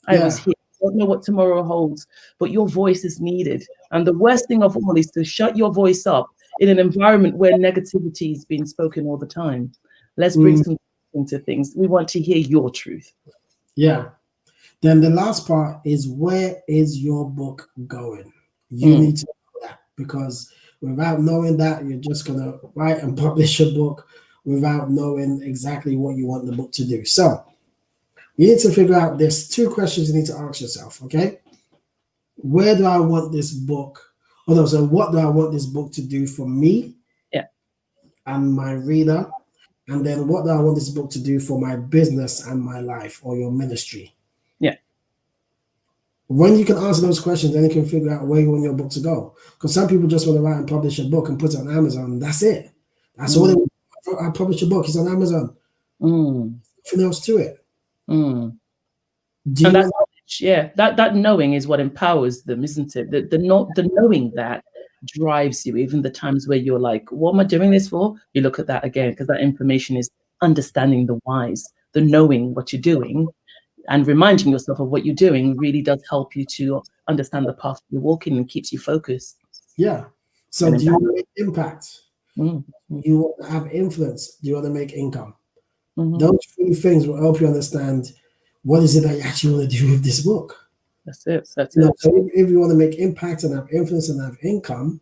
I was here. I don't know what tomorrow holds, but your voice is needed. And the worst thing of all is to shut your voice up in an environment where negativity is being spoken all the time. Let's bring some into things. We want to hear your truth. Yeah. Then the last part is, where is your book going? You need to know that, because without knowing that, you're just going to write and publish a book without knowing exactly what you want the book to do. So you need to figure out, there's 2 questions you need to ask yourself, okay? Where do I want this book? So what do I want this book to do for me and my reader? And then what do I want this book to do for my business and my life, or your ministry? Yeah. When you can answer those questions, then you can figure out where you want your book to go. Because some people just want to write and publish a book and put it on Amazon. That's it. That's all they want. I publish a book. It's on Amazon. Nothing else to it. And that knowledge, that knowing is what empowers them, isn't it? The knowing that drives you. Even the times where you're like, what am I doing this for? You look at that again, because that information is understanding the whys. The knowing what you're doing and reminding yourself of what you're doing really does help you to understand the path you're walking and keeps you focused. Yeah. So do you want to make impact? You want to have influence? Do you want to make income? Those 3 things will help you understand what is it that you actually want to do with this book. That's it. So if you want to make impact and have influence and have income,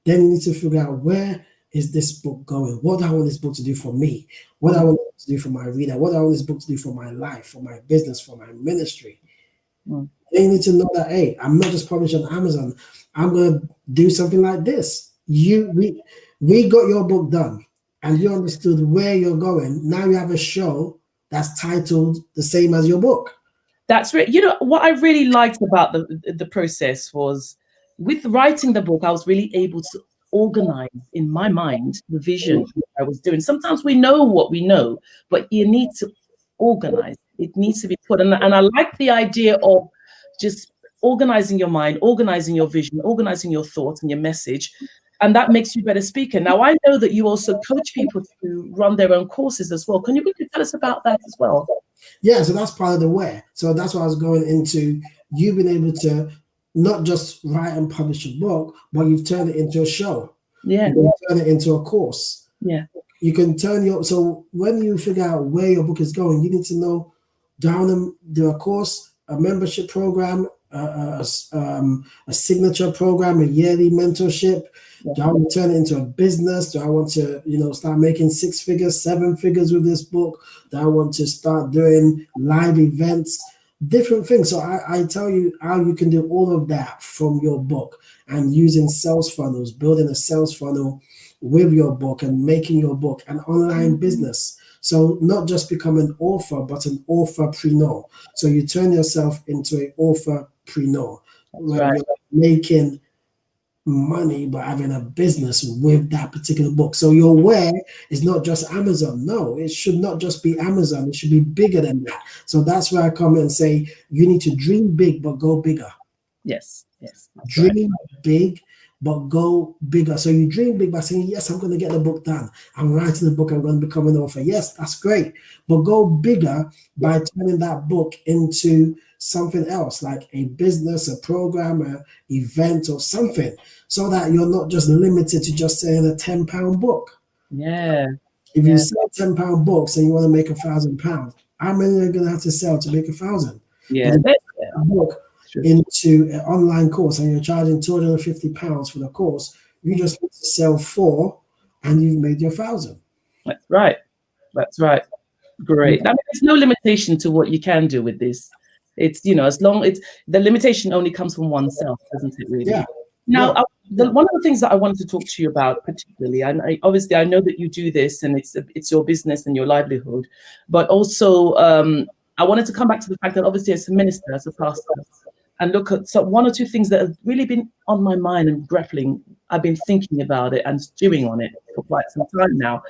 then you need to figure out, where is this book going? What do I want this book to do for me? What do I want it to do for my reader? What do I want this book to do for my life, for my business, for my ministry? Then you need to know that, hey, I'm not just publishing on Amazon. I'm going to do something like this. We got your book done, and you understood where you're going. Now you have a show that's titled the same as your book. That's right. What I really liked about the process was, with writing the book, I was really able to organize in my mind the vision I was doing. Sometimes we know what we know, but you need to organize. It needs to be put. And I like the idea of just organizing your mind, organizing your vision, organizing your thoughts and your message. And that makes you a better speaker. Now, I know that you also coach people to run their own courses as well. Can you quickly tell us about that as well? Yeah, so that's part of the where. So that's what I was going into. You've been able to not just write and publish a book, but you've turned it into a show. Yeah. You can turn it into a course. Yeah. You can so when you figure out where your book is going, you need to know, do I want to do a course, a membership program, a signature program, a yearly mentorship? Do I want to turn it into a business? Do I want to, start making 6 figures, 7 figures with this book? Do I want to start doing live events? Different things. So I tell you how you can do all of that from your book, and using sales funnels, building a sales funnel with your book and making your book an online business. So not just become an author, but an authorpreneur. So you turn yourself into an authorpreneur, where you're making money by having a business with that particular book. So your where is not just Amazon. No, it should not just be Amazon. It should be bigger than that. So that's where I come and say, you need to dream big, but go bigger. Yes. Dream big, but go bigger. So you dream big by saying, yes, I'm going to get the book done. I'm writing the book. I'm going to become an author. Yes, that's great. But go bigger by turning that book into something else, like a business, a program, a event or something, so that you're not just limited to just selling a £10 book. Yeah. If you sell £10 books and you want to make £1,000, how many are you going to have to sell to make 1,000? Yeah. But a book into an online course and you're charging £250 for the course, you just need to sell 4 and you've made your 1,000. That's right. That's right. Great. I mean, there's no limitation to what you can do with this. It's, as long the limitation only comes from oneself, doesn't it? Really. Yeah. Now, one of the things that I wanted to talk to you about particularly, and obviously I know that you do this and it's your business and your livelihood, but also I wanted to come back to the fact that obviously as a minister, as a pastor, and look at one or two things that have really been on my mind and grappling. I've been thinking about it and stewing on it for quite some time now.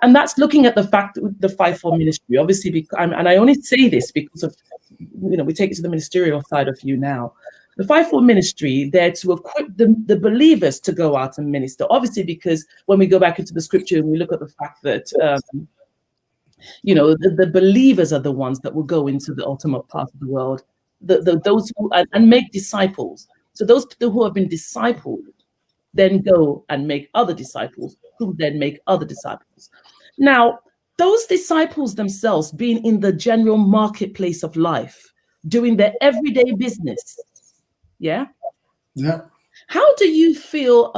And that's looking at the fact that the 5-4 ministry, obviously, and I only say this because of, we take it to the ministerial side of you now. The 5-4 ministry, there to equip the believers to go out and minister. Obviously, because when we go back into the scripture and we look at the fact that, the believers are the ones that will go into the ultimate part of the world. Those who and make disciples. So those who have been discipled then go and make other disciples, who then make other disciples. Now, those disciples themselves being in the general marketplace of life, doing their everyday business. Yeah. How do you feel?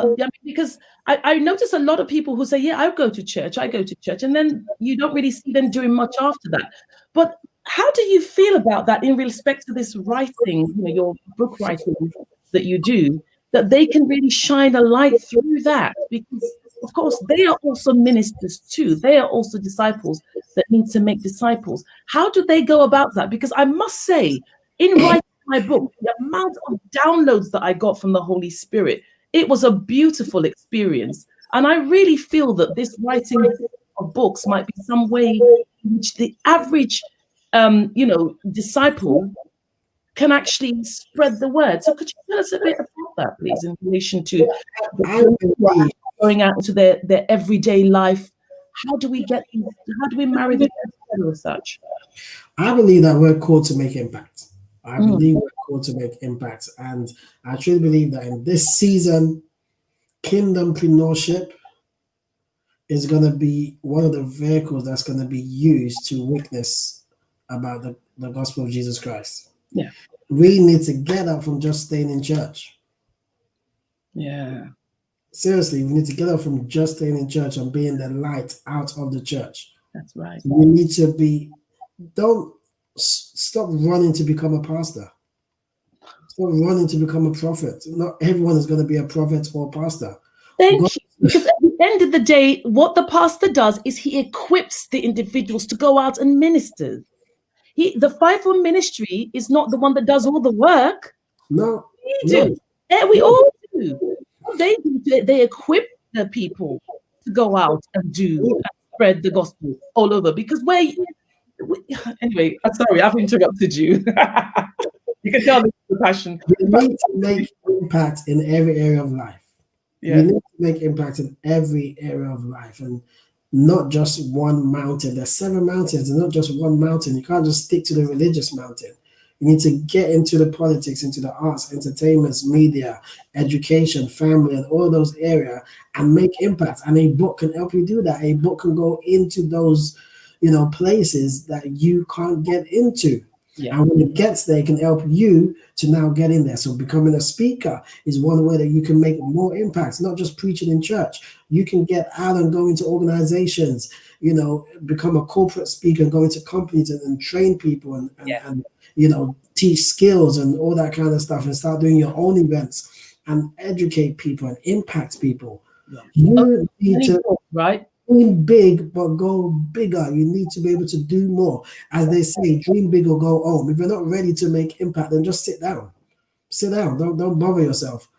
Because I notice a lot of people who say, yeah, I go to church, and then you don't really see them doing much after that. But how do you feel about that in respect to this writing, your book writing that you do, that they can really shine a light through that? Because, of course, they are also ministers too. They are also disciples that need to make disciples. How do they go about that? Because I must say, in writing my book, the amount of downloads that I got from the Holy Spirit, it was a beautiful experience. And I really feel that this writing of books might be some way in which the average disciple can actually spread the word. So could you tell us a bit about that, please, in relation to going out into their everyday life? How do we marry them together as such? I believe that we're called to make impact. I believe we're called to make impact. And I truly believe that in this season, kingdompreneurship is going to be one of the vehicles that's going to be used to witness about the gospel of Jesus Christ. Yeah. We need to get up from just staying in church. Yeah. Seriously, we need to get up from just staying in church and being the light out of the church. That's right. We need to don't stop running to become a pastor. Stop running to become a prophet. Not everyone is going to be a prophet or a pastor. Thank you. Because at the end of the day, what the pastor does is he equips the individuals to go out and minister. The 5-4 ministry is not the one that does all the work. No. We do. Yeah, we all do. They equip the people to go out and spread the gospel all over. Because anyway, I'm sorry, I've interrupted you. You can tell this is the passion. We need to make impact in every area of life. Yeah. We need to make impact in every area of life, and not just one mountain. There's 7 mountains, and not just one mountain. You can't just stick to the religious mountain. You need to get into the politics, into the arts, entertainment, media, education, family, and all those areas and make impact. And a book can help you do that. A book can go into those, places that you can't get into. Yeah. And when it gets there, it can help you to now get in there. So becoming a speaker is one way that you can make more impact, not just preaching in church. You can get out and go into organizations, become a corporate speaker and go into companies and train people and teach skills and all that kind of stuff and start doing your own events and educate people and impact people. Yeah. You need to dream big, but go bigger. You need to be able to do more. As they say, dream big or go home. If you're not ready to make impact, then just sit down. Sit down. Don't bother yourself.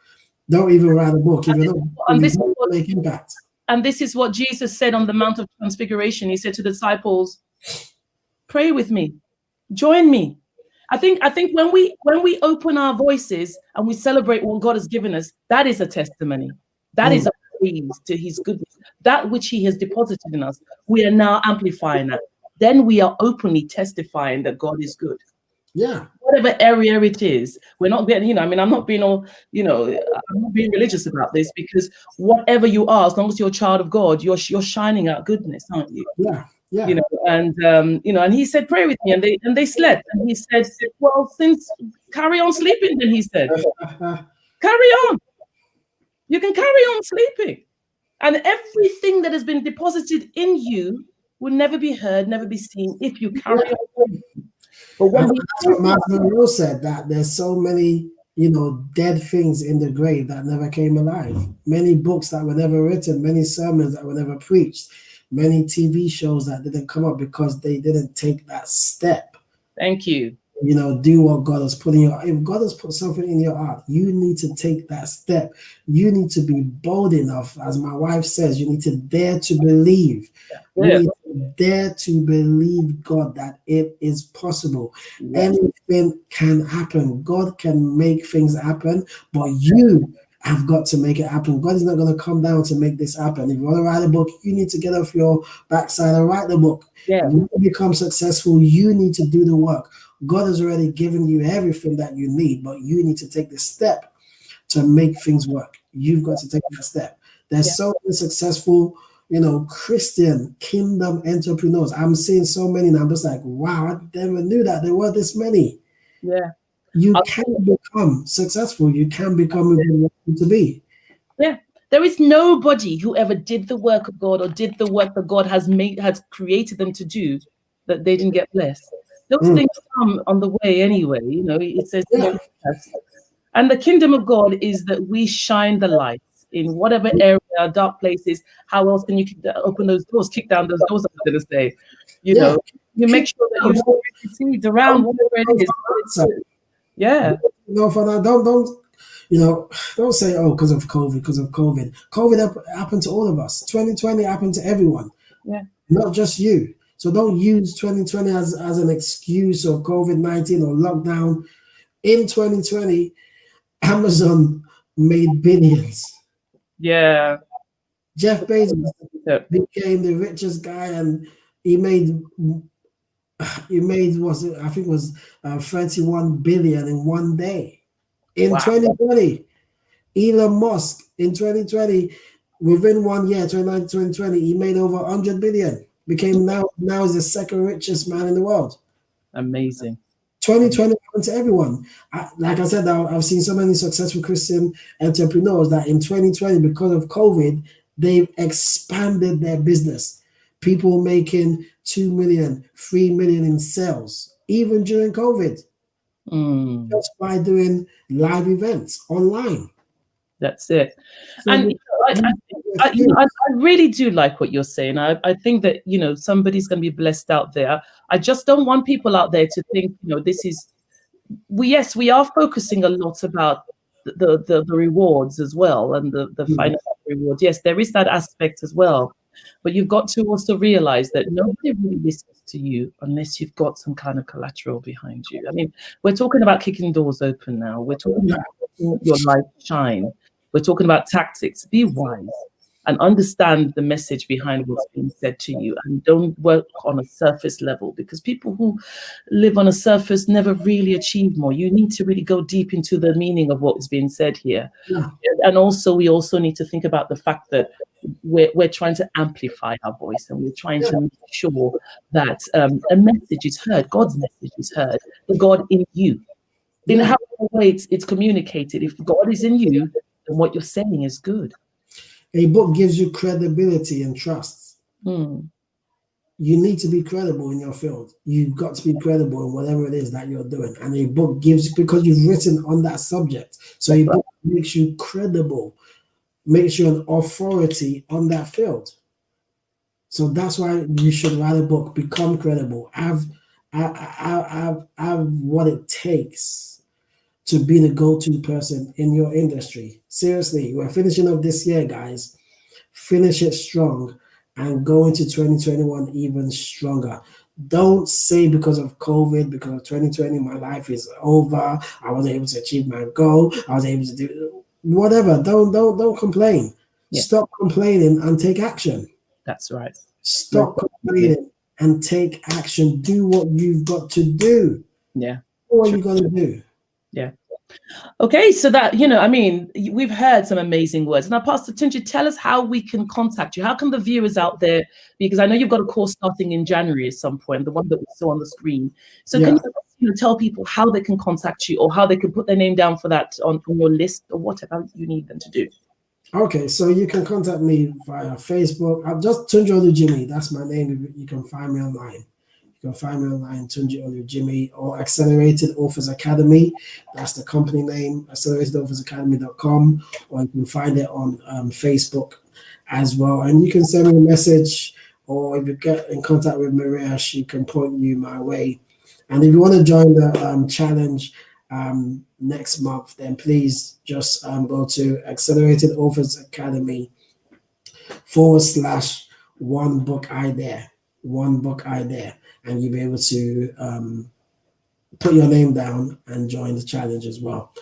Don't even write a book if you don't make impact. And this is what Jesus said on the Mount of Transfiguration. He said to the disciples, "Pray with me, join me." I think when we open our voices and we celebrate what God has given us, that is a testimony. That is a praise to His goodness. That which He has deposited in us, we are now amplifying that. Then we are openly testifying that God is good. Yeah. Whatever area it is, we're not getting, I mean, I'm not being all, I'm not being religious about this, because whatever you are, as long as you're a child of God, you're shining out goodness, aren't you? Yeah. Yeah. And and he said, pray with me, and they slept, and he said, well, since carry on sleeping, then he said, carry on. You can carry on sleeping, and everything that has been deposited in you will never be heard, never be seen if you carry on. But when that's what Martin Monroe said, that there's so many, dead things in the grave that never came alive. Many books that were never written, many sermons that were never preached, many TV shows that didn't come up because they didn't take that step. Thank you. Do what God has put in your. If God has put something in your heart, you need to take that step. You need to be bold enough, as my wife says. You need to dare to believe. You need to dare to believe God that it is possible. Anything can happen. God can make things happen, but you have got to make it happen. God is not going to come down to make this happen. If you want to write a book, you need to get off your backside and write the book. Yeah. If you want to become successful, you need to do the work. God has already given you everything that you need, but you need to take the step to make things work. You've got to take that step. There's so many successful, Christian kingdom entrepreneurs. I'm seeing so many now. I'm just like, wow, I never knew that there were this many. Yeah. You can become successful. You can become who you want to be. Yeah. There is nobody who ever did the work of God or did the work that God has created them to do that they didn't get blessed. Those things come on the way anyway. It says, and the kingdom of God is that we shine the light in whatever area, dark places. How else can you open those doors, kick down those doors? I was going to say, you make sure that you sow seeds around whatever it is. Yeah. For that, don't say, oh, because of COVID. COVID happened to all of us. 2020 happened to everyone. Yeah. Not just you. So don't use 2020 as an excuse, or COVID-19 or lockdown. In 2020, Amazon made billions. Yeah. Jeff Bezos became the richest guy, and he made I think it was 31 billion in one day. In 2020, Elon Musk in 2020, within 1 year, 2020, he made over 100 billion. Became now is the second richest man in the world. Amazing. 2020 happened to everyone. Like I said, I've seen so many successful Christian entrepreneurs that in 2020, because of COVID, they've expanded their business. People making 2 million, 3 million in sales, even during COVID, just by doing live events online. That's it. So and I really do like what you're saying. I think that, somebody's going to be blessed out there. I just don't want people out there to think, this is, we are focusing a lot about the rewards as well, and the financial rewards. Yes, there is that aspect as well. But you've got to also realize that nobody really listens to you unless you've got some kind of collateral behind you. I mean, we're talking about kicking doors open now. We're talking about your light shine. We're talking about tactics. Be wise and understand the message behind what's being said to you, and don't work on a surface level, because people who live on a surface never really achieve more. You need to really go deep into the meaning of what is being said here. Yeah. And also, we also need to think about the fact that we're trying to amplify our voice, and we're trying to make sure that a message is heard, God's message is heard, the God in you. In however way it's communicated, if God is in you, then what you're saying is good. A book gives you credibility and trust. You need to be credible in your field. You've got to be credible in whatever it is that you're doing. And a book gives, because you've written on that subject. So a book makes you credible, makes you an authority on that field. So that's why you should write a book, become credible, have what it takes to be the go-to person in your industry. Seriously, we're finishing up this year, guys. Finish it strong and go into 2021 even stronger. Don't say because of COVID, because of 2020, my life is over. I wasn't able to achieve my goal. I was able to do whatever. Don't complain. Yeah. Stop complaining and take action. That's right. Stop complaining and take action. Do what you've got to do. Yeah. what are you going to do? Yeah. Okay, so that, I mean, we've heard some amazing words. Now, Pastor Tunji, tell us how we can contact you. How can the viewers out there, because I know you've got a course starting in January at some point, the one that we saw on the screen. So can you tell people how they can contact you, or how they can put their name down for that on your list, or whatever you need them to do? Okay, so you can contact me via Facebook. I'm just Tunji Olujimi. That's my name. You can find me online. You can find me online, Tunji Olujimi, or Accelerated Authors Academy. That's the company name, acceleratedauthors.academy.com, or you can find it on Facebook as well. And you can send me a message, or if you get in contact with Maria, she can point you my way. And if you want to join the challenge next month, then please just go to Accelerated Authors Academy /one book idea, and you'll be able to put your name down and join the challenge as well.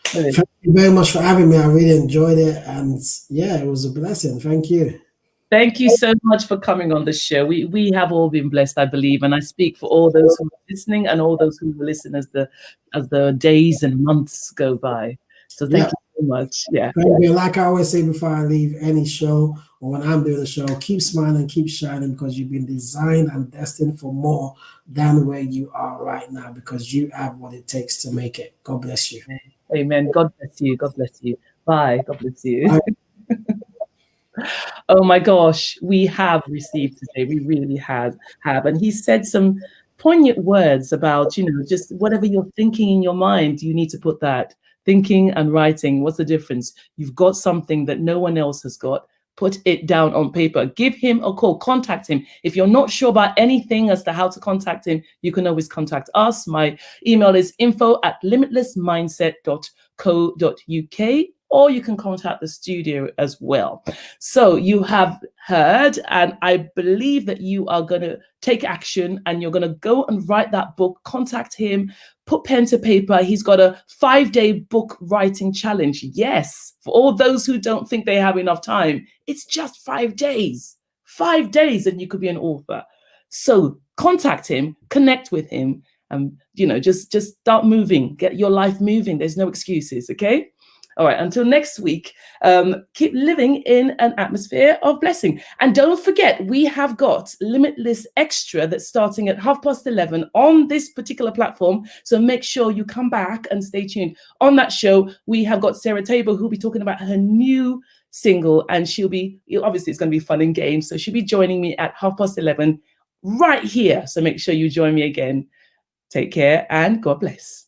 Thank you very much for having me. I really enjoyed it, and yeah, it was a blessing. Thank you. Thank you so much for coming on the show. We have all been blessed, I believe, and I speak for all those who are listening and all those who will listen as the days and months go by. So thank you so much. Yeah. Thank you. Like I always say before I leave any show, or when I'm doing a show, keep smiling, keep shining, because you've been designed and destined for more than where you are right now, because you have what it takes to make it. God bless you. Amen. God bless you. God bless you. Bye. God bless you. Bye. Oh my gosh, we have received today. We really have. And he said some poignant words about, just whatever you're thinking in your mind, you need to put that. Thinking and writing, what's the difference? You've got something that no one else has got. Put it down on paper. Give him a call. Contact him. If you're not sure about anything as to how to contact him, you can always contact us. My email is info@limitlessmindset.co.uk. Or you can contact the studio as well. So you have heard, and I believe that you are going to take action, and you're going to go and write that book. Contact him, put pen to paper. He's got a 5-day book writing challenge. Yes, for all those who don't think they have enough time, it's just 5 days. 5 days, and you could be an author. So contact him, connect with him, and just start moving. Get your life moving. There's no excuses, okay? All right, until next week, keep living in an atmosphere of blessing. And don't forget, we have got Limitless Extra that's starting at 11:30 on this particular platform. So make sure you come back and stay tuned. On that show, we have got Sarah Tabor, who'll be talking about her new single, and obviously it's going to be fun and games. So she'll be joining me at 11:30 right here. So make sure you join me again. Take care and God bless.